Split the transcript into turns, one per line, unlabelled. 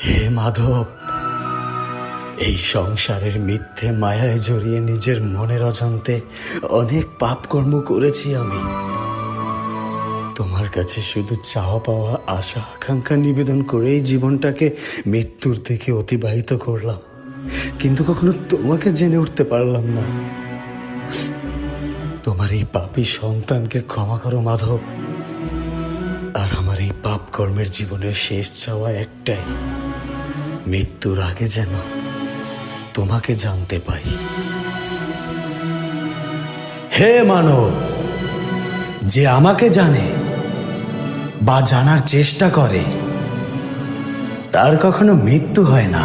হে মাধব, এই সংসারের মিথ্যে মায়ায় জড়িয়ে নিজের মনের অজান্তে অনেক পাপ কর্ম করেছি আমি। তোমার কাছে শুধু চাওয়া পাওয়া আশা আকাঙ্ক্ষা নিবেদন করেই জীবনটাকে মৃত্যুর দিকে অতিবাহিত করলাম, কিন্তু কখনো তোমাকে জেনে উঠতে পারলাম না। তোমার এই পাপী সন্তানকে ক্ষমা করো মাধব। আর আমার এই পাপ কর্মের জীবনের শেষ চাওয়া একটাই, মৃত্যুর আগে যেন তোমাকে জানতে পাই। হে মানব, যে আমাকে জানে বা জানার চেষ্টা করে তার কখনো মৃত্যু হয় না।